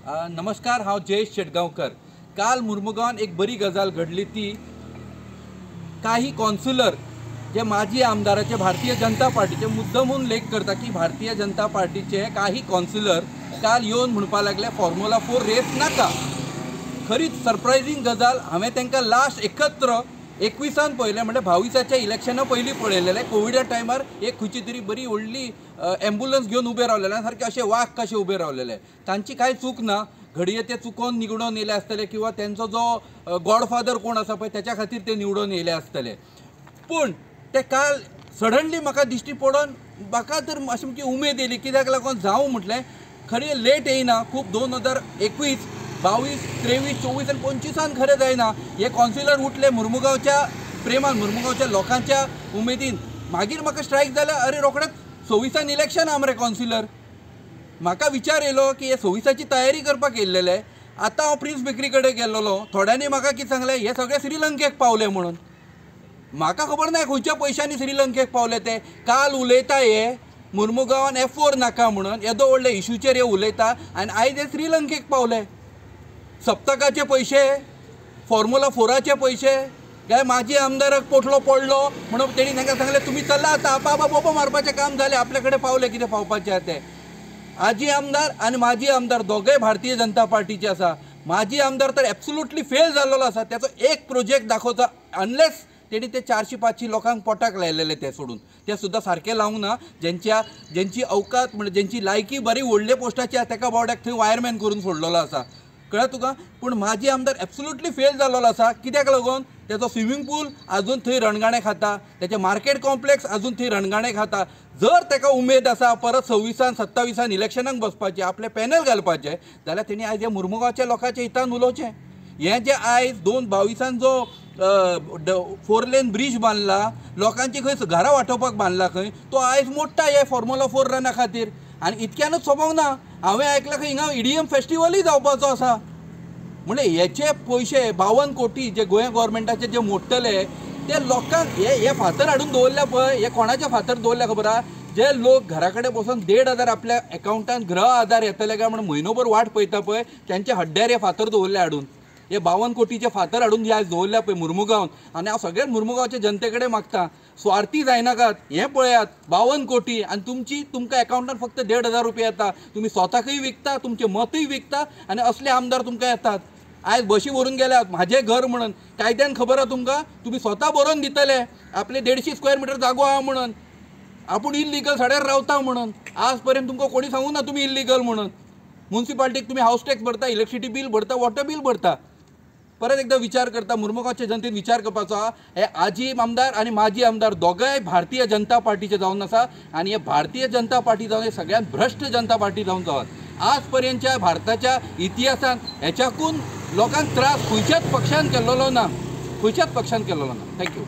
नमस्कार, हांव जयेश शेटगांवकर। काल मुर्मुगांवान एक बरी गजाल घडली, ती काही कॉन्सुलर जे माजी आमदाराचे भारतीय जनता पार्टीचे मुद्दमून लेख करता की भारतीय जनता पार्टीचे काही कॉन्सुलर काल येवन म्हणपा लागले फॉर्म्युला 4 रेस नाका। खरीच सरप्रायझिंग गजाल। हांवें तांकां लास्ट एकत्र 21 पळयलें, म्हणजे 22च्या इलेक्शना पयलीं पळयलेलें। कोविडा टायमार एक खंयची तरी बरी व्हडली एम्ब्युलन्स घेवन उबे रावलेले, सारके अशे वाघ कशे उबे रावलेले। तांची कांय चूक ना, घडये ते चुकोवन निवडून येयले आसतले किंवा त्यांचो जो गॉडफादर कोण आसा पळय त्याच्या खातीर ते निवडून येयले आसतले। पूण ते काल सडनली म्हाका दिश्टी पडोन म्हाका तर अशी म्हणजे उमेद येयली, कित्याक लागून जावं म्हटलें खरें लेट येयना खूब। 2021, 22, 23, 24 आनी 25 खरें जायना। हे कॉन्सुलर उठले मुर्मुगांवच्या प्रेमान, मुर्मुगांवच्या लोकांच्या उमेदीन। मागीर म्हाका स्ट्रायक जालें, अरे रोखडेंच 26 इलेक्शन आम रे कॉन्सुलर। म्हाका विचार येयलो की हे 26ची तयारी करपाक येयल्लेले। आतां हांव प्रिन्स बेकरी कडेन गेल्लो, थोड्यांनी म्हाका कितें सांगलें, हे सगळे श्रीलंकेक पावले म्हणून। म्हाका खबर ना खंयच्या पयशांनी श्रीलंकेक पावले ते। काल उलयता हे मुर्मुगांवान F4 नाका म्हणून, येदो व्हडले इश्यूचेर हे उलयता, आनी आयज हे श्रीलंकेक पावले। सप्तकाचे पैसे, फॉर्म्युला 4चे पैसे, काय माजी आमदाराक पोटलो पडलो म्हणून तेणी तांकां सांगलें तुमी चला आतां आपापा बोबो मारपाचें काम जालें, आपले कडेन पावले कितें पावपाचें तें। आजी आमदार आनी माजी आमदार दोगय भारतीय जनता पार्टीचे आसा। माजी आमदार तर एब्सोल्युटली फेल जाल्लो आसा। त्याचो एक प्रोजेक्ट दाखोवचा, अनलेस तेणी ते 400-500 लोकांक पोटाक लायलेले ते सोडून, ते सुद्दां सारकें लावंक ना। ज्यांची अवकात म्हणजे ज्यांची लायकी बरी व्हडले पोस्टाची आसा तेका बावड्याक थंय वायरमॅन करून सोडलेलो आसा, कळ्ळें तुका। पूण माजी आमदार एब्सोल्युटली फेल जाल्लो आसा। कित्याक लागून त्याचो स्विमींग पूल आजून थंय रणगाणे खाता, त्याचे मार्केट कॉम्प्लेक्स आजून थंय रणगाणे खाता। जर ताका उमेद आसा परत 26-27 इलेक्शनाक बसपाचें, आपले पॅनल घालपाचें, जाल्यार तेणी आयज ह्या मुर्मुगांवच्या लोकांच्या हितान उलोवचें। हें जे आयज 2022 जो 4 लेन ब्रिज बांदला, लोकांची खंय घरां वांटोवपाक बांदला खंय, तो आयज मोडटा हे फॉर्म्युला 4 रना खातीर। आनी इतक्यानूच सोंपोंक ना, हांवें आयकलां खंय हिंगा EDM फेस्टिवलूय जावपाचो आसा। म्हणजे हेचे पयशे 52 कोटी जे गोंय गव्हर्मेंटाचे जे मोडटले ते लोकांक हे फातर हाडून दवरल्या पळय, हे कोणाचे फातर दवरल्या खबर आहा? जे लोक घरा कडेन बसून 1,500 आपल्या अकाउंटांत गृह आधार येतले काय म्हणून म्हयनोभर वाट पळयता पळय, त्यांचे हड्ड्यार हे फातर दवरले हाडून। हे 52 कोटीचे फातर हाडून जे आयज दवरल्या पळय मुर्मुगांवान, आनी हांव सगळ्याच मुर्मुगांवच्या जनते कडेन मागता, स्वार्थी जायनाकात। हें पळयात 52 कोटी आनी तुमकां अकाउंटांत फक्त 1,500 रुपया येता। तुमी स्वताकय विकता, तुमचें मतूय विकता, आनी असले आमदार तुमकां येतात। आयज बशी व्हरून गेल्यात म्हाजें घर म्हणून, कायद्यान खबर आहा तुमकां, तुमी स्वता बरोवन दितले आपले 150 स्क्वेअर मिटर जागो आहा म्हणून, आपूण इल्लिगल साड्यार रावता म्हणून। आज पर्यंत तुमकां कोणी सांगूं ना तुमी इल्लिगल म्हणून। म्युन्सिपाल्टीक तुमी हावस टॅक्स भरता, इलेक्ट्रिसिटी बील भरता, वॉटर बील भरता। परत एकदा विचार करता, मुर्मुगांवच्या जनतेन विचार करपाचो आहा, हे आजी आमदार आनी माजी आमदार दोगांय भारतीय जनता पार्टीचे जावन आसा, आनी हे भारतीय जनता पार्टी जावन हे सगळ्यात भ्रश्ट जनता पार्टी जावन जावत। आज पर्यंतच्या भारताच्या इतिहासान हेच्याकून लोकांक त्रास खंयच्याच पक्षान केल्लो ना, खंयच्याच पक्षान केल्लो ना। थँक्यू।